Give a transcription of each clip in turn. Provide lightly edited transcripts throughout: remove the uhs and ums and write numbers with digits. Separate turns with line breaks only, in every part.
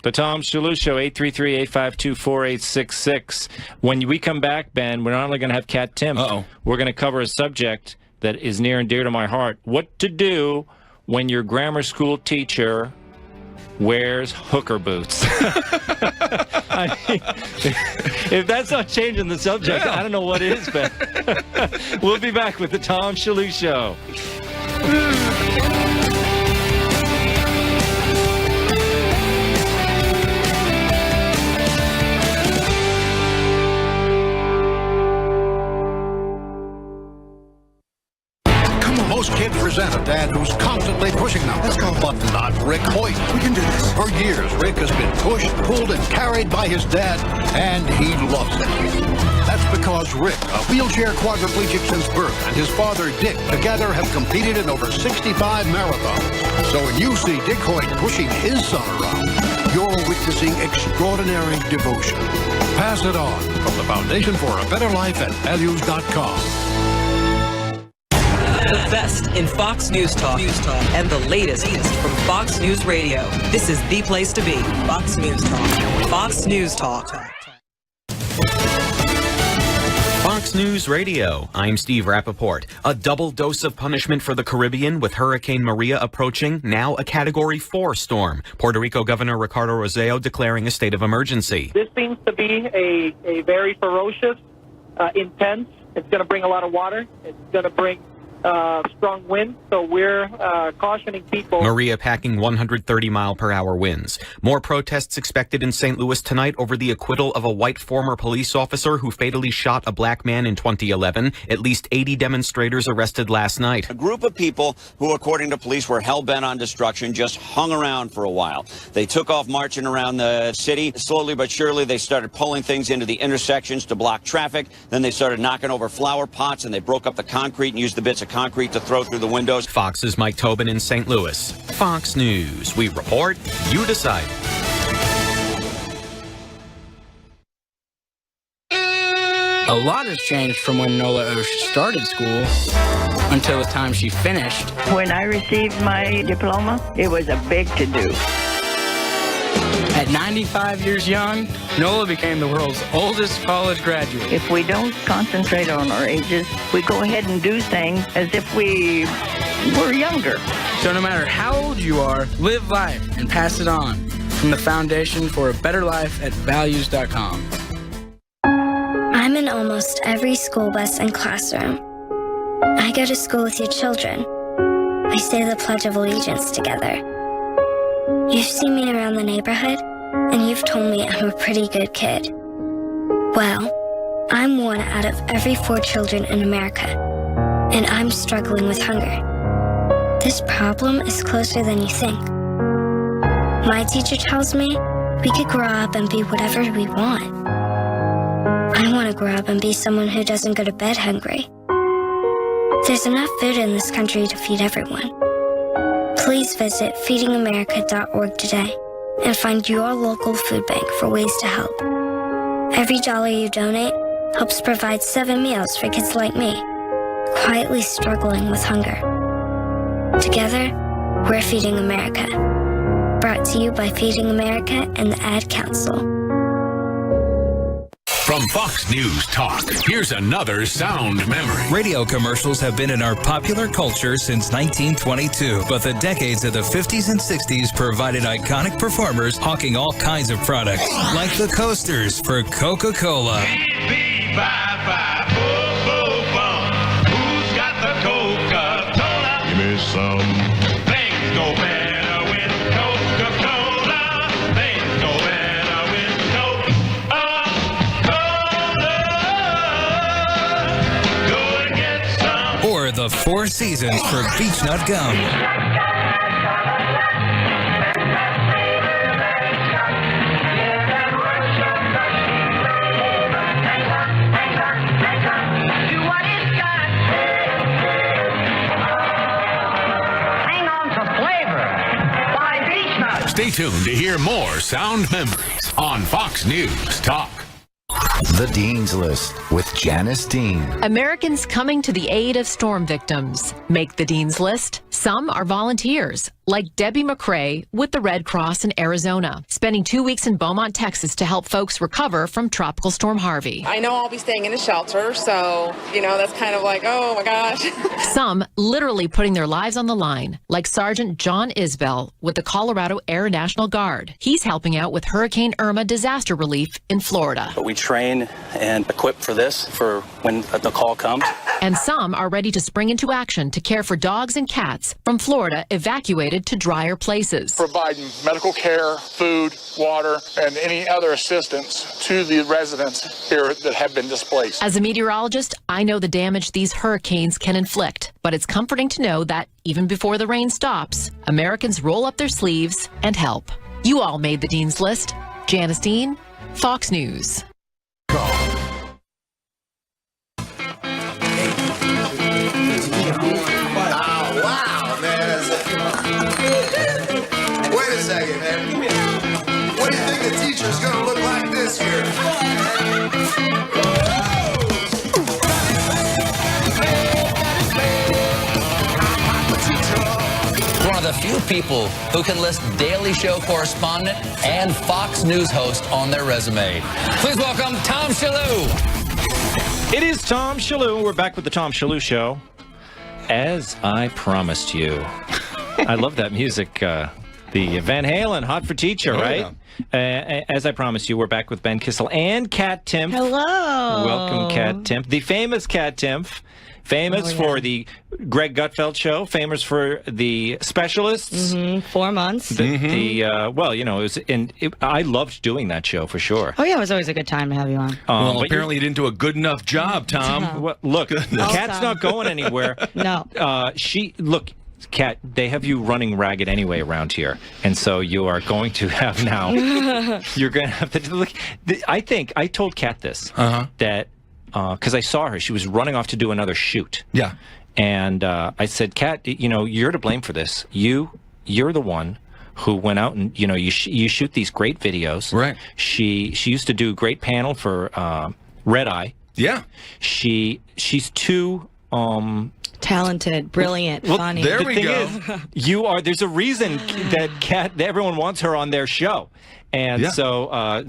The Tom Shillue Show, 833-852-4866. When we come back, Ben, we're not only going to have Kat Timpf. We're going to cover a subject that is near and dear to my heart. What to do when your grammar school teacher wears hooker boots. I mean, if that's not changing the subject, I don't know what is, Ben. We'll be back with the Tom Shillue Show.
Most kids resent a dad who's constantly pushing them. Let's go. But not Rick Hoyt. We can do this. For years, Rick has been pushed, pulled, and carried by his dad, and he loves it. That's because Rick, a wheelchair quadriplegic since birth, and his father, Dick, together have competed in over 65 marathons. So when you see Dick Hoyt pushing his son around, you're witnessing extraordinary devotion. Pass it on from the Foundation for a Better Life at values.com.
The best in Fox News Talk and the latest from Fox News Radio. This is the place to be. Fox News Talk. Fox News Talk.
Fox News Radio. I'm Steve Rappaport. A double dose of punishment for the Caribbean with Hurricane Maria approaching, now a Category 4 storm. Puerto Rico Governor Ricardo Rossello declaring a state of emergency.
This seems to be a very ferocious, intense. It's going to bring a lot of water. It's going to bring strong wind, so we're cautioning people.
Maria packing 130-mile-per-hour winds. More protests expected in St. Louis tonight over the acquittal of a white former police officer who fatally shot a black man in 2011. At least 80 demonstrators arrested last night.
A group of people who, according to police, were hell-bent on destruction just hung around for a while. They took off marching around the city. Slowly but surely, they started pulling things into the intersections to block traffic. Then they started knocking over flower pots, and they broke up the concrete and used the bits of concrete to throw through the windows.
Fox's Mike Tobin in St. Louis. Fox News. We report, you decide.
A lot has changed from when Nola Osh started school until the time she finished.
When I received my diploma, it was a big to-do.
At 95 years young, Nola became the world's oldest college graduate.
If we don't concentrate on our ages, we go ahead and do things as if we were younger.
So no matter how old you are, live life and pass it on. From the Foundation for a Better Life at values.com.
I'm in almost every school bus and classroom. I go to school with your children. We say the Pledge of Allegiance together. You've seen me around the neighborhood, and you've told me I'm a pretty good kid. Well, I'm one out of every 4 children in America, and I'm struggling with hunger. This problem is closer than you think. My teacher tells me we could grow up and be whatever we want. I want to grow up and be someone who doesn't go to bed hungry. There's enough food in this country to feed everyone. Please visit feedingamerica.org today and find your local food bank for ways to help. Every dollar you donate helps provide 7 meals for kids like me, quietly struggling with hunger. Together, we're Feeding America. Brought to you by Feeding America and the Ad Council.
From Fox News Talk, here's another sound memory.
Radio commercials have been in our popular culture since 1922, but the decades of the 50s and 60s provided iconic performers hawking all kinds of products, like the coasters for Coca-Cola.
Who's got the Coca-Cola? Give me some. Things go better with Coca-Cola. Things go better with Coca-Cola. Go and get some.
Or the Four Seasons for Beech Nut Gum.
Stay tuned to hear more sound memories on Fox News Talk.
The Dean's List with Janice Dean.
Americans coming to the aid of storm victims make the Dean's List. Some are volunteers, like Debbie McCrae with the Red Cross in Arizona, spending 2 weeks in Beaumont, Texas to help folks recover from Tropical Storm Harvey.
I know I'll be staying in a shelter, so, that's kind of like, oh my gosh.
Some literally putting their lives on the line, like Sergeant John Isbell with the Colorado Air National Guard. He's helping out with Hurricane Irma disaster relief in Florida.
But we train and equip for this, for when the call comes.
And some are ready to spring into action to care for dogs and cats from Florida evacuated to drier places.
Providing medical care, food, water, and any other assistance to the residents here that have been displaced.
As a meteorologist, I know the damage these hurricanes can inflict, but it's comforting to know that even before the rain stops, Americans roll up their sleeves and help. You all made the Dean's List. Janice Dean, Fox News.
Wow, man. Wait a second, man. What do you think the teacher's going to look like this year?
One of the few people who can list Daily Show correspondent and Fox News host on their resume. Please welcome Tom Shillue.
It is Tom Shillue. We're back with the Tom Shillue Show. As I promised you. I love that music. The Van Halen, Hot for Teacher, right? Yeah. As I promised you, we're back with Ben Kissel and Kat Timpf.
Hello.
Welcome, Kat Timpf. The famous Kat Timpf. Famous for the Greg Gutfeld show. Famous for the Specialists.
4 months.
I loved doing that show for sure.
Oh yeah, it was always a good time to have you on.
Well, apparently you didn't do a good enough job, Tom.
Well, look, Kat's not going anywhere.
No.
Kat, they have you running ragged anyway around here, and so you are going to have now. You're going to have to look. I think I told Kat this that. Because I saw her. She was running off to do another shoot.
Yeah.
And I said, Kat, you're to blame for this. You're the one who went out and, you shoot these great videos.
Right.
She used to do great panel for Red Eye.
Yeah.
She's too...
talented, brilliant, funny.
There we go.
There's a reason that everyone wants her on their show. And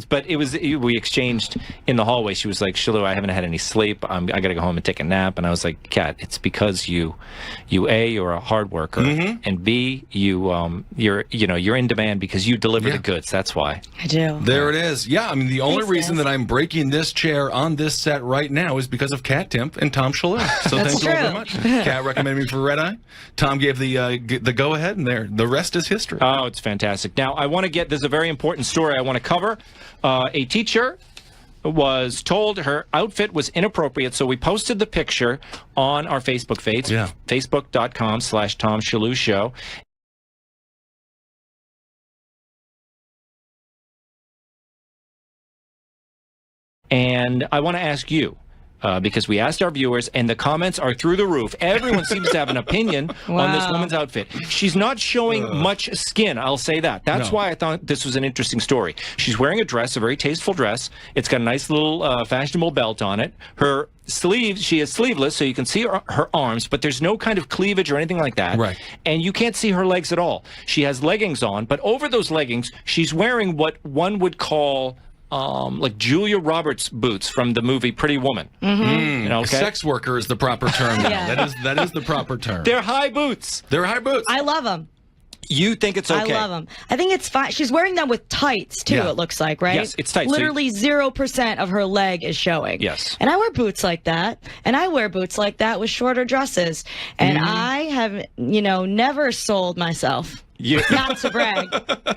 but we exchanged in the hallway. She was like, Shillue, I haven't had any sleep. I got to go home and take a nap. And I was like, Kat, it's because you're a hard worker, and B, you're in demand because you deliver the goods. That's why.
I do.
There it is. Yeah, I mean, the only reason that I'm breaking this chair on this set right now is because of Kat Timpf and Tom Shillue. So thank you all very much. Kat recommended me for Red Eye. Tom gave the go-ahead, and the rest is history.
Oh, it's fantastic. Now, I want to there's a very important story I want to cover. A teacher was told her outfit was inappropriate, so we posted the picture on our Facebook page, facebook.com/Tom Shillue Show. And I want to ask you, because we asked our viewers, and the comments are through the roof. Everyone seems to have an opinion on this woman's outfit. She's not showing much skin, I'll say that. That's why I thought this was an interesting story. She's wearing a dress, a very tasteful dress. It's got a nice little fashionable belt on it. Her sleeves, she is sleeveless, so you can see her arms, but there's no kind of cleavage or anything like that.
Right.
And you can't see her legs at all. She has leggings on, but over those leggings, she's wearing what one would call... like Julia Roberts boots from the movie Pretty Woman.
Sex worker is the proper term now. That is the proper term.
They're high boots.
I love them.
You think it's okay?
I love them. I think it's fine. She's wearing them with tights, too, it looks like, right?
Yes, it's tights.
Literally 0% of her leg is showing.
Yes.
And I wear boots like that. And I wear boots like that with shorter dresses. And I have, never sold myself. Not to brag.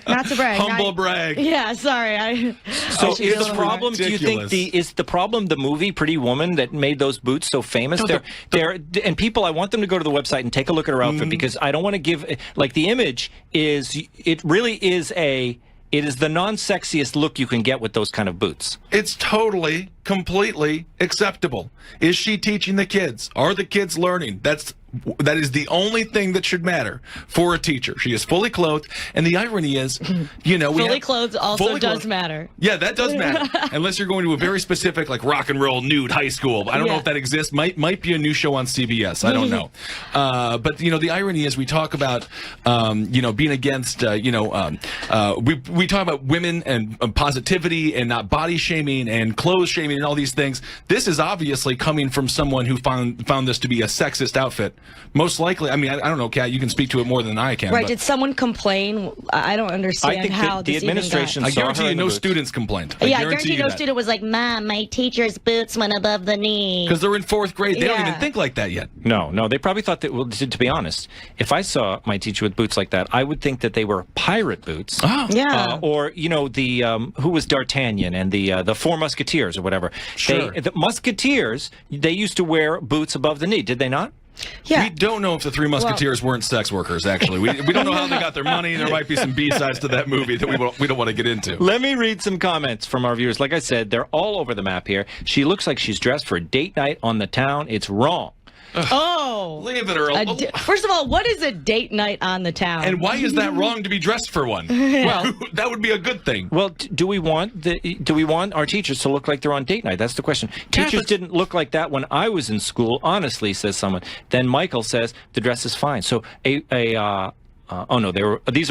Humble brag.
Yeah, sorry.
So is the problem? Do you think is the problem the movie Pretty Woman that made those boots so famous? And people, I want them to go to the website and take a look at her outfit because I don't want to give the image is it really is it is the non-sexiest look you can get with those kind of boots.
It's totally completely acceptable. Is she teaching the kids? Are the kids learning? That is the only thing that should matter for a teacher. She is fully clothed, and the irony is,
fully clothed also does matter.
Yeah, that does matter. Unless you're going to a very specific, like, rock and roll nude high school. I don't know if that exists. Might be a new show on CBS. I don't know. But the irony is, we talk about being against we talk about women and positivity and not body shaming and clothes shaming and all these things. This is obviously coming from someone who found this to be a sexist outfit. Most likely, I mean, I don't know, Kat, you can speak to it more than I can.
Right, did someone complain? I don't understand how
the
this
administration
even
I guarantee you no students complained.
I guarantee no student was like, Mom, my teacher's boots went above the knee.
Because they're in 4th grade. They don't even think like that yet.
No, they probably thought that, well, to be honest, if I saw my teacher with boots like that, I would think that they were pirate boots.
Oh.
Yeah.
Or, who was D'Artagnan and the Four Musketeers or whatever.
Sure.
The Musketeers, they used to wear boots above the knee, did they not?
Yeah.
We don't know if the Three Musketeers weren't sex workers, actually. We don't know how they got their money. There might be some B-sides to that movie that we don't want to get into.
Let me read some comments from our viewers. Like I said, they're all over the map here. She looks like she's dressed for a date night on the town. It's wrong.
Oh.
Leave it, Earl.
First of all, what is a date night on the town?
And why is that wrong to be dressed for one? Well, that would be a good thing.
Well, do we want our teachers to look like they're on date night? That's the question. Teachers didn't look like that when I was in school, honestly, says someone. Then Michael says the dress is fine. So these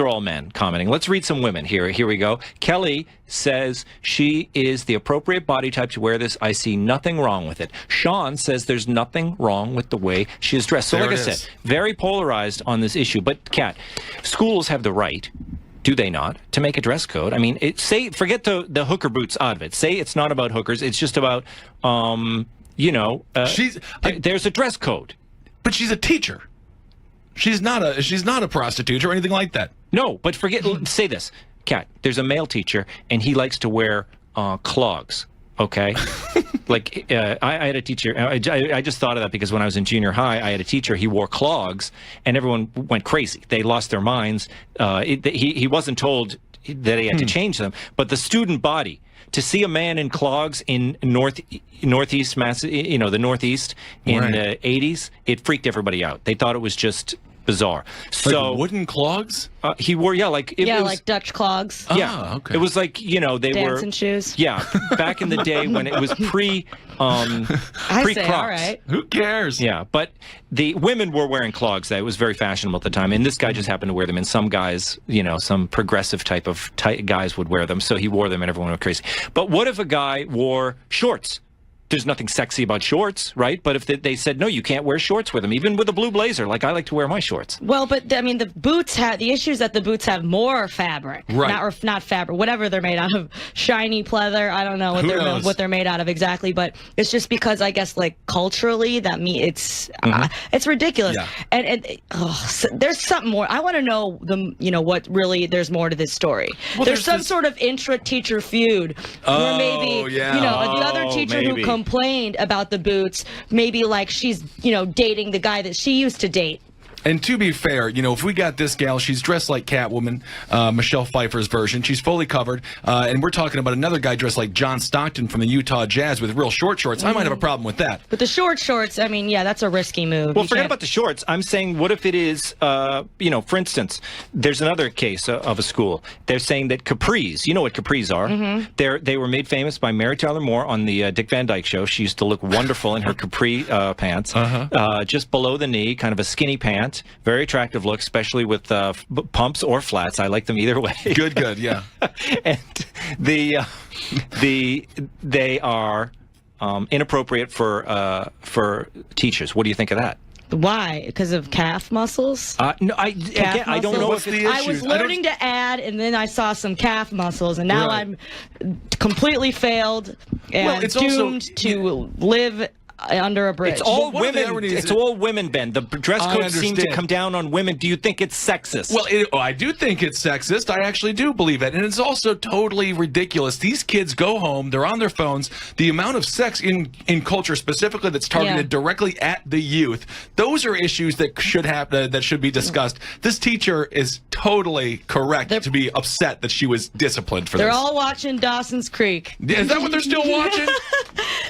are all men commenting. Let's read some women here. Here we go. Kelly says she is the appropriate body type to wear this. I see nothing wrong with it. Sean says there's nothing wrong with the way she is dressed. So like I said, very polarized on this issue. But Kat, schools have the right, do they not, to make a dress code? I mean, forget the hooker boots out of it. Say it's not about hookers. It's just about, there's a dress code.
But she's a teacher. She's not a prostitute or anything like that.
No, but say this, Kat, there's a male teacher, and he likes to wear clogs, okay? I had a teacher, I just thought of that because when I was in junior high, I had a teacher, he wore clogs, and everyone went crazy. They lost their minds. He wasn't told that he had to change them, but the student body, to see a man in clogs in Northeast the Northeast in the 80s, it freaked everybody out. They thought it was just bizarre. So
like wooden clogs?
He wore
like Dutch clogs.
Yeah,
okay.
It was like they
dancing shoes.
Yeah, back in the day when it was pre-Crocs.
All right.
Who cares?
Yeah, but the women were wearing clogs. That was very fashionable at the time, and this guy just happened to wear them. And some guys, some progressive type of guys would wear them, so he wore them, and everyone went crazy. But what if a guy wore shorts? There's nothing sexy about shorts, right? But if they said, no, you can't wear shorts with them, even with a blue blazer, like I like to wear my shorts.
Well, but I mean, the issue is that the boots have more fabric.
Right.
Not fabric, whatever they're made out of, shiny pleather. I don't know what they're made out of exactly, but it's just because I guess like culturally it's ridiculous. Yeah. And there's something more. I want to know what really there's more to this story. Well, there's some sort of intra-teacher feud where maybe the other teacher who complained about the boots, maybe like she's, dating the guy that she used to date.
And to be fair, if we got this gal, she's dressed like Catwoman, Michelle Pfeiffer's version. She's fully covered. And we're talking about another guy dressed like John Stockton from the Utah Jazz with real short shorts. I might have a problem with that.
But the short shorts, I mean, yeah, that's a risky move.
Well, forget about the shorts. I'm saying, what if it is, for instance, there's another case of a school. They're saying that capris, you know what capris are? Mm-hmm. They were made famous by Mary Tyler Moore on the Dick Van Dyke Show. She used to look wonderful in her capri pants, just below the knee, kind of a skinny pant. Very attractive look, especially with pumps or flats. I like them either way.
Good, yeah.
And they are inappropriate for teachers. What do you think of that?
Why? Because of calf muscles?
No, I don't know if it's...
I was learning to add, and then I saw some calf muscles, and now I'm completely failed and doomed to live under a bridge.
It's all women. It's all women, Ben. The dress code seems to come down on women. Do you think it's sexist?
Well, I do think it's sexist. I actually do believe it. And it's also totally ridiculous. These kids go home. They're on their phones. The amount of sex in culture specifically that's targeted directly at the youth, those are issues that should be discussed. This teacher is totally correct to be upset that she was disciplined for this.
They're all watching Dawson's Creek.
Is that what they're still watching?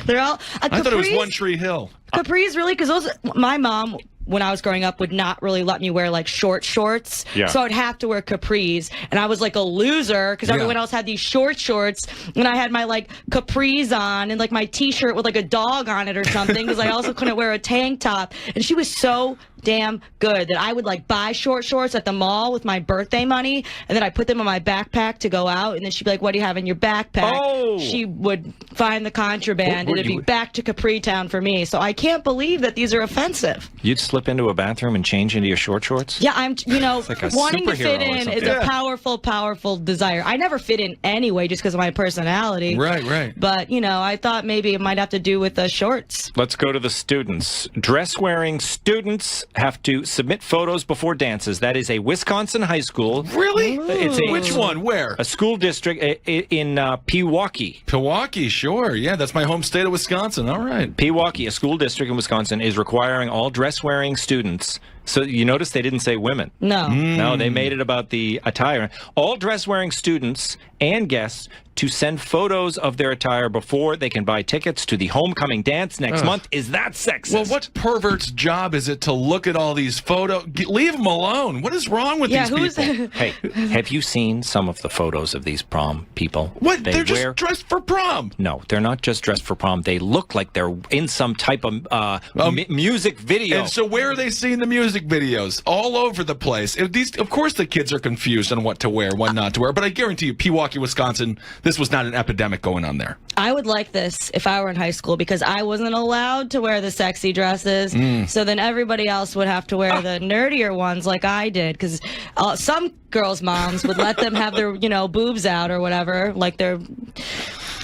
They're all.
I thought it was One Tree Hill.
Capris, really? Because my mom, when I was growing up, would not really let me wear like short shorts.
Yeah.
So I'd have to wear capris. And I was like a loser because everyone else had these short shorts. And I had my like capris on and like my t-shirt with like a dog on it or something because I also couldn't wear a tank top. And she was so damn good that I would like buy short shorts at the mall with my birthday money, and then I put them in my backpack to go out, and then she'd be like, what do you have in your backpack?
Oh.
She would find the contraband, and it'd be back to Capri Town for me. So I can't believe that these are offensive.
You'd slip into a bathroom and change into your short shorts?
Yeah, I'm,
like
wanting to fit in is a powerful, powerful desire. I never fit in anyway just because of my personality.
Right.
But, I thought maybe it might have to do with the shorts.
Let's go to the students. Dress-wearing students have to submit photos before dances. That is a Wisconsin high school.
Really? Which one? Where?
A school district in Pewaukee.
Pewaukee, sure. Yeah, that's my home state of Wisconsin. All right.
Pewaukee, a school district in Wisconsin, is requiring all dress-wearing students. So you notice they didn't say women.
No.
No, they made it about the attire. All dress-wearing students and guests to send photos of their attire before they can buy tickets to the homecoming dance next month. Is that sexist?
Well, what pervert's job is it to look at all these photos? Leave them alone. What is wrong with these people?
Hey, have you seen some of the photos of these prom people?
What? They're just dressed for prom.
No, they're not just dressed for prom. They look like they're in some type of music video.
And so where are they seeing the music videos? All over the place. Of course the kids are confused on what to wear, what not to wear. But I guarantee you, Pewaukee, Wisconsin, this was not an epidemic going on there.
I would like this if I were in high school because I wasn't allowed to wear the sexy dresses. So then everybody else would have to wear the nerdier ones like I did because some girls' moms would let them have their, boobs out or whatever, like their...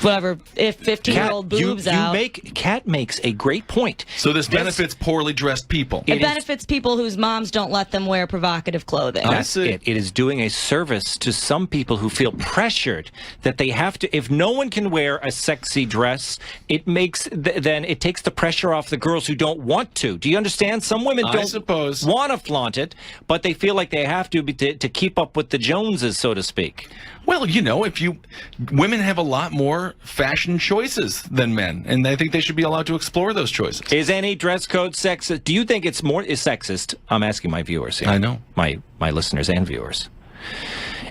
whatever, if 15-year-old boobs out.
Kat makes a great point.
So this benefits poorly dressed people.
It benefits people whose moms don't let them wear provocative clothing.
That's it. It is doing a service to some people who feel pressured that they have to. If no one can wear a sexy dress, it makes then it takes the pressure off the girls who don't want to. Do you understand? Some women don't want to flaunt it, but they feel like they have to keep up with the Joneses, so to speak.
Well, women have a lot more fashion choices than men, and I think they should be allowed to explore those choices.
Is any dress code sexist? Do you think it's is sexist? I'm asking my viewers here.
I know.
My listeners and viewers.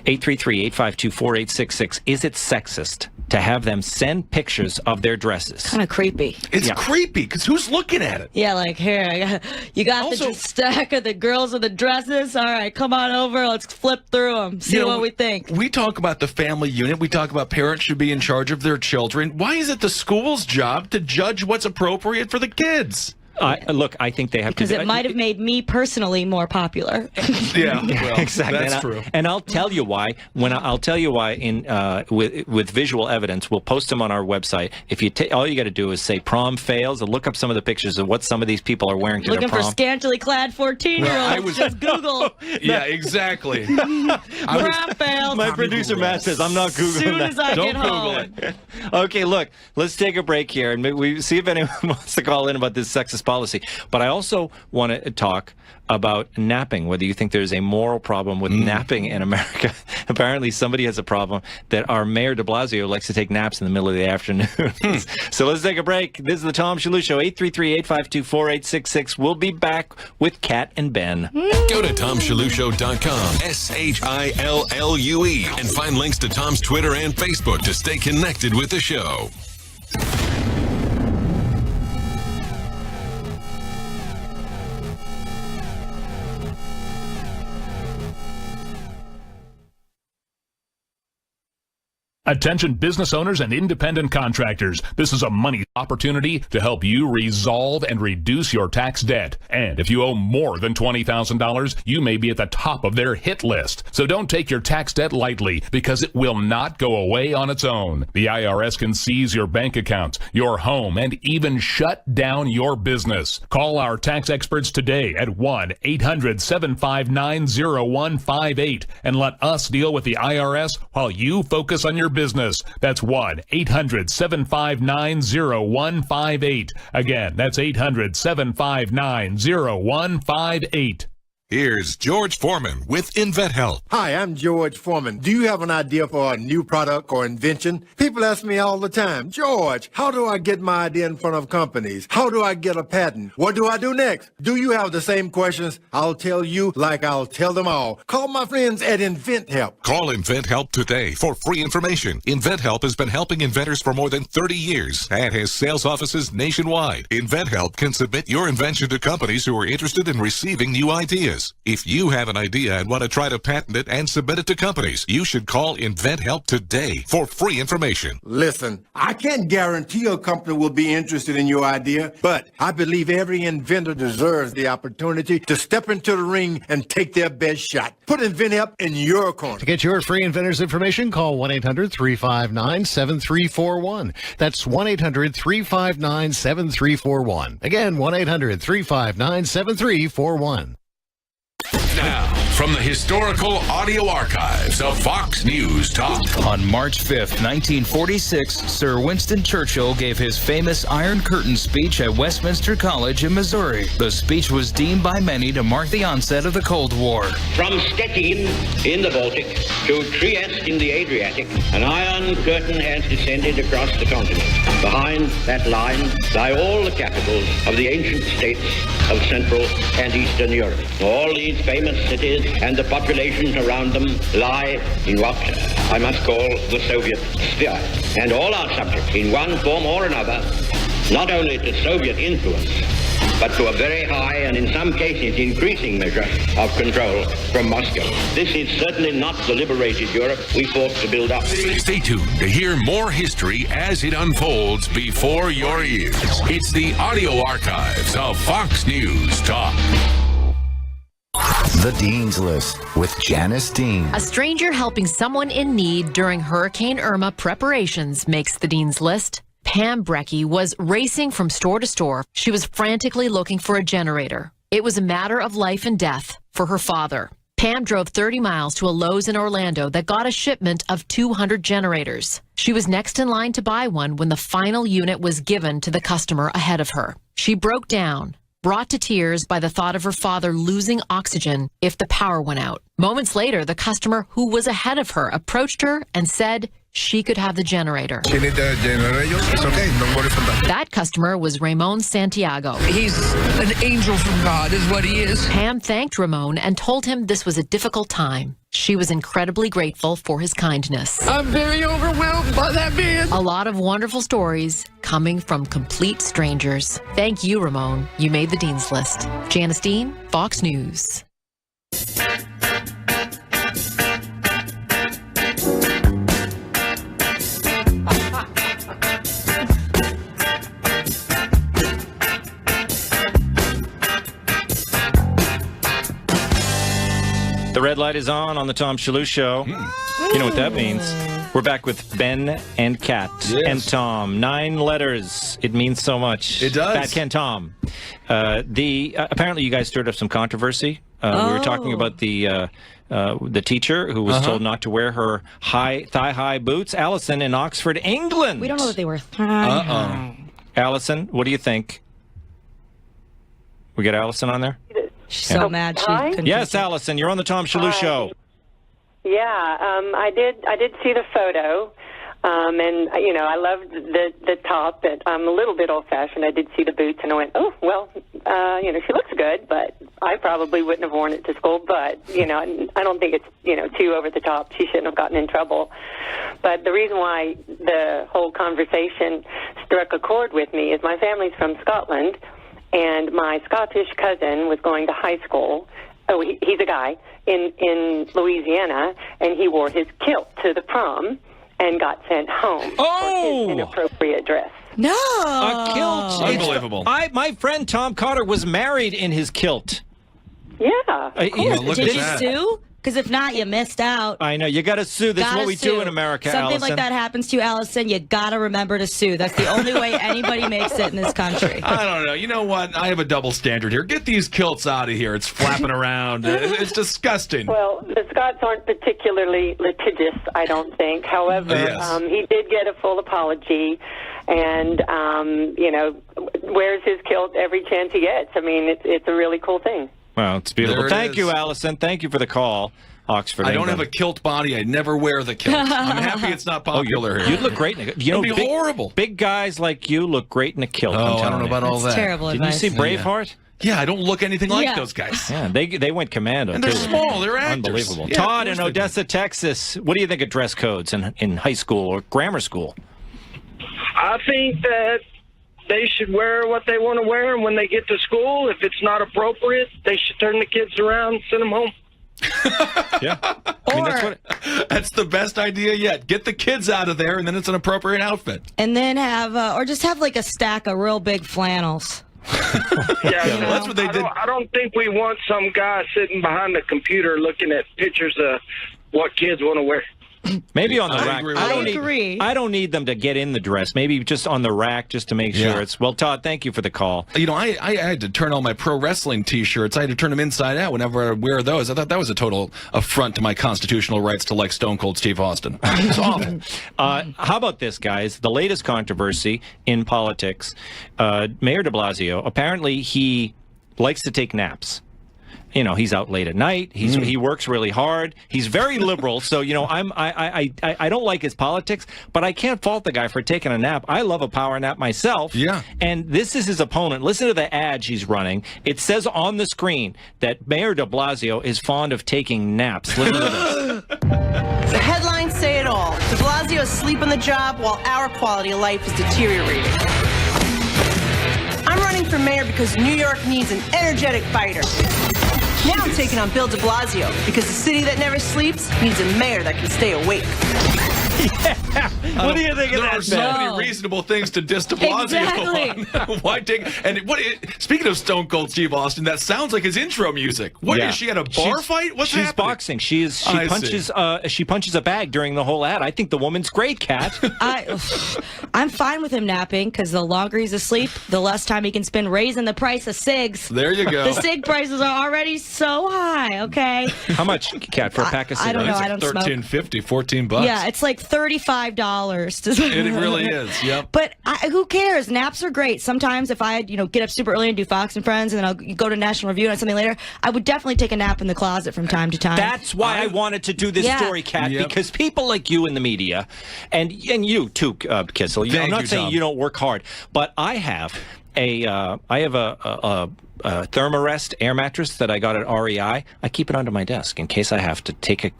833-852-4866. Is it sexist to have them send pictures of their dresses?
Kind of creepy.
It's creepy because who's looking at it?
Yeah, like here, you got the stack of the girls with the dresses. All right, come on over. Let's flip through them. See what we think.
We talk about the family unit. We talk about parents should be in charge of their children. Why is it the school's job to judge what's appropriate for the kids?
Look, I think they have
because it might have made me personally more popular.
Yeah, well,
exactly.
That's true.
And I'll tell you why. I'll tell you why with visual evidence. We'll post them on our website. If you all you got to do is say prom fails and look up some of the pictures of what some of these people are wearing to their prom.
Looking for scantily clad 14-year-olds. Just Google.
Yeah, exactly.
Prom fails.
My producer Matt says I'm not Googling
soon as I
Don't
get
Google
home.
it.
Okay, look, let's take a break here and we see if anyone wants to call in about this sexist policy. But I also want to talk about napping, whether you think there's a moral problem with napping in America. Apparently somebody has a problem that our Mayor de Blasio likes to take naps in the middle of the afternoon. So let's take a break. This is the Tom Shillue Show, 833-852-4866. We'll be back with Kat and Ben.
Go to TomShillueShow.com, SHILLUE, and find links to Tom's Twitter and Facebook to stay connected with the show.
Attention business owners and independent contractors. This is a money opportunity to help you resolve and reduce your tax debt. And if you owe more than $20,000, you may be at the top of their hit list. So don't take your tax debt lightly because it will not go away on its own. The IRS can seize your bank accounts, your home, and even shut down your business. Call our tax experts today at 1-800-759-0158 and let us deal with the IRS while you focus on your business. That's 1-800-759-0158. Again, that's 800-759-0158.
Here's George Foreman with InventHelp.
Hi, I'm George Foreman. Do you have an idea for a new product or invention? People ask me all the time, George, how do I get my idea in front of companies? How do I get a patent? What do I do next? Do you have the same questions? I'll tell you like I'll tell them all. Call my friends at InventHelp.
Call InventHelp today for free information. InventHelp has been helping inventors for more than 30 years and has sales offices nationwide. InventHelp can submit your invention to companies who are interested in receiving new ideas. If you have an idea and want to try to patent it and submit it to companies, you should call InventHelp today for free information.
Listen, I can't guarantee a company will be interested in your idea, but I believe every inventor deserves the opportunity to step into the ring and take their best shot. Put InventHelp in your corner.
To get your free inventors information, call 1-800-359-7341. That's 1-800-359-7341. Again, 1-800-359-7341.
Now, from the historical audio archives of Fox News Talk.
On March 5th, 1946, Sir Winston Churchill gave his famous Iron Curtain speech at Westminster College in Missouri. The speech was deemed by many to mark the onset of the Cold War.
From Stettin in the Baltic to Trieste in the Adriatic, an Iron Curtain has descended across the continent. Behind that line lie all the capitals of the ancient states of Central and Eastern Europe. All these famous cities and the populations around them lie in what I must call the Soviet sphere. And all are subject, in one form or another, not only to Soviet influence, but to a very high and in some cases increasing measure of control from Moscow. This is certainly not the liberated Europe we fought to build up.
Stay tuned to hear more history as it unfolds before your ears. It's the audio archives of Fox News Talk.
The Dean's List with Janice Dean.
A stranger helping someone in need during Hurricane Irma preparations makes the Dean's List. Pam Brecky was racing from store to store. She was frantically looking for a generator. It was a matter of life and death for her father. Pam drove 30 miles to a Lowe's in Orlando that got a shipment of 200 generators. She was next in line to buy one when the final unit was given to the customer ahead of her. She broke down, brought to tears by the thought of her father losing oxygen if the power went out. Moments later, the customer who was ahead of her approached her and said she could have the generator.
You need the generator? It's okay. Don't worry about that.
That customer was Ramon Santiago.
He's an angel from God, is what he is.
Pam thanked Ramon and told him this was a difficult time. She was incredibly grateful for his kindness.
I'm very overwhelmed by that man.
A lot of wonderful stories coming from complete strangers. Thank you, Ramon. You made the Dean's List. Janice Dean, Fox News.
The red light is on the Tom Shillue Show. You know what that means. We're back with Ben and Kat and Tom. 9 letters. It means so much.
It does.
Bat Ken Tom. Apparently you guys stirred up some controversy. We were talking about the teacher who was told not to wear her thigh-high boots. Allison in Oxford, England.
We don't know that they were
Allison, what do you think? We got Allison on there?
She's so mad.
Yes, Allison, you're on the Tom Shillue Show.
Yeah, I did see the photo, and I loved the top. But I'm a little bit old-fashioned. I did see the boots, and I went, oh well, she looks good, but I probably wouldn't have worn it to school. But I don't think it's too over the top. She shouldn't have gotten in trouble. But the reason why the whole conversation struck a chord with me is my family's from Scotland. And my Scottish cousin was going to high school. Oh, he's a guy in Louisiana, and he wore his kilt to the prom and got sent home for his inappropriate dress.
No,
a kilt.
Unbelievable.
My friend Tom Cotter was married in his kilt.
Yeah.
Did you sue? Because if not, you missed out.
I know. You got to sue. That's what we do in America,
Something
Allison.
like that happens to you, Allison, you got to remember to sue. That's the only way anybody makes it in this country.
I don't know. You know what? I have a double standard here. Get these kilts out of here. It's flapping around. It's disgusting.
Well, the Scots aren't particularly litigious, I don't think. However, he did get a full apology and, wears his kilt every chance he gets. I mean, it's a really cool thing.
Well, it's beautiful. Thank you, Allison. Thank you for the call. Oxford.
I don't have a kilt body. I never wear the kilt. I'm happy it's not popular here.
You'd look great in a kilt.
It'd be horrible.
Big guys like you look great in a kilt.
Oh, I don't know about all that.
Terrible
Didn't
advice.
you see Braveheart?
Yeah, I don't look anything like those guys.
Yeah, they went commando.
And they're
too.
small. They're actors.
Unbelievable.
Yeah,
Todd in Odessa, Texas. What do you think of dress codes in high school or grammar school?
I think that they should wear what they want to wear, and when they get to school, if it's not appropriate, they should turn the kids around and send them home.
Yeah. I mean,
that's the best idea yet. Get the kids out of there, and then it's an appropriate outfit.
And then have, or just have like a stack of real big flannels.
That's what they did.
I don't think we want some guy sitting behind the computer looking at pictures of what kids want to wear.
Maybe on the rack.
I
don't need them to get in the dress. Maybe just on the rack just to make sure it's... Well, Todd, thank you for the call.
You know, I had to turn all my pro wrestling T-shirts. I had to turn them inside out whenever I wear those. I thought that was a total affront to my constitutional rights to like Stone Cold Steve Austin. It's awful.
How about this, guys? The latest controversy in politics. Mayor de Blasio, apparently he likes to take naps. You know, he's out late at night. He works really hard. He's very liberal. So, you know, I don't like his politics, but I can't fault the guy for taking a nap. I love a power nap myself.
Yeah.
And this is his opponent. Listen to the ad she's running. It says on the screen that Mayor de Blasio is fond of taking naps. Listen to this.
The headlines say it all. De Blasio is asleep on the job while our quality of life is deteriorating. I'm running for mayor because New York needs an energetic fighter. Now I'm taking on Bill de Blasio because the city that never sleeps needs a mayor that can stay awake.
What do you think of that?
There are so many reasonable things to diss de Blasio on. Why take? And speaking of Stone Cold Steve Austin, that sounds like his intro music. What is she at a bar fight? What's happening?
She's boxing. She punches a bag during the whole ad. I think the woman's great, Kat.
I'm fine with him napping because the longer he's asleep, the less time he can spend raising the price of cigs.
There you go.
The cig prices are already so high. Okay.
How much, Kat, for a pack of cigarettes?
I don't know. I don't smoke.
$13.50, $14.
Yeah, it's like $35.
It really is. Yep.
But who cares? Naps are great. Sometimes if I get up super early and do Fox and Friends, and then I'll go to National Review and something later, I would definitely take a nap in the closet from time to time.
That's why I wanted to do this story, Kat, because people like you in the media, and you too, Kissel. I'm not saying you don't work hard, but I have a Thermarest air mattress that I got at REI. I keep it under my desk in case I have to take a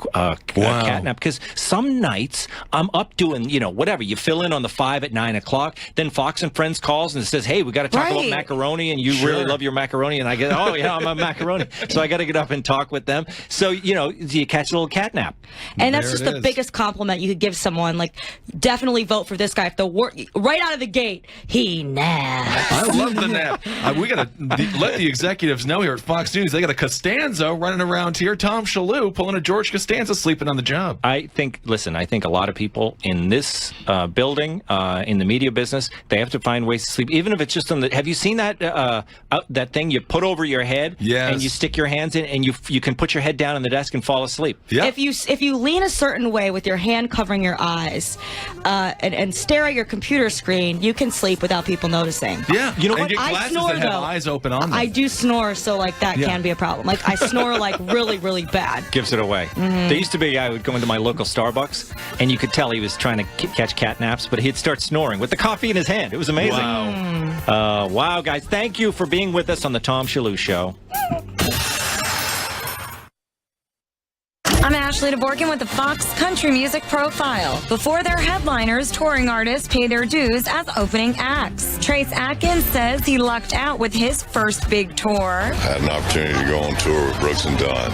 cat nap. Because some nights I'm up doing, whatever. You fill in on the 5 at 9 o'clock. Then Fox and Friends calls and says, hey, we got to talk about macaroni. And you really love your macaroni. And I get, oh, yeah, I'm a macaroni. So I got to get up and talk with them. So, you catch a little cat nap.
And that's just the biggest compliment you could give someone. Like, definitely vote for this guy. If right out of the gate, he naps.
I love the nap. We got to let the executives know here at Fox News they got a Costanza running around here. Tom Shillue pulling a George Costanza, sleeping on the job.
I think a lot of people in this building, in the media business, they have to find ways to sleep, even if it's just on the. Have you seen that that thing you put over your head?
Yes.
And you stick your hands in, and you can put your head down on the desk and fall asleep.
Yeah.
If you lean a certain way with your hand covering your eyes, and stare at your computer screen, you can sleep without people noticing.
Yeah.
You know
and
what?
get glasses that have eyes open on them.
I do snore, so that can be a problem. Like I snore really, really bad.
Gives it away.
Mm-hmm.
There used to be a guy who would go into my local Starbucks, and you could tell he was trying to catch cat naps, but he'd start snoring with the coffee in his hand. It was amazing.
Wow.
Wow, guys. Thank you for being with us on the Tom Shillue Show.
I'm Ashley DeBorkin with the Fox Country Music Profile. Before their headliners, touring artists pay their dues as opening acts. Trace Atkins says he lucked out with his first big tour.
I had an opportunity to go on tour with Brooks and Dunn,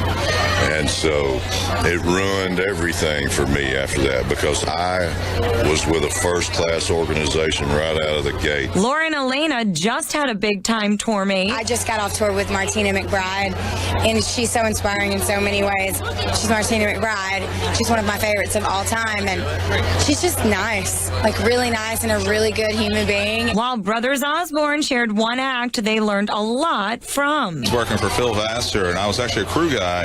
and so it ruined everything for me after that because I was with a first-class organization right out of the gate.
Lauren Elena just had a big-time tour mate.
I just got off tour with Martina McBride, and she's so inspiring in so many ways. She's Martina McBride. She's one of my favorites of all time, and she's just nice, like really nice and a really good human being.
While Brothers Osborne shared one act they learned a lot from.
I was working for Phil Vassar, and I was actually a crew guy,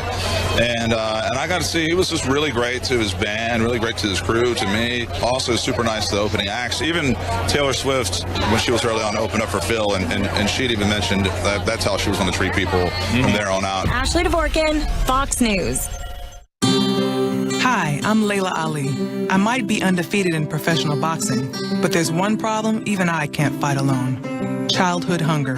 and I got to see, he was just really great to his band, really great to his crew, to me. Also super nice to the opening acts. Even Taylor Swift, when she was early on, opened up for Phil, and she'd even mentioned that's how she was going to treat people from there on out.
Ashley Dvorkin, Fox News.
Hi, I'm Layla Ali. I might be undefeated in professional boxing, but there's one problem even I can't fight alone: childhood hunger.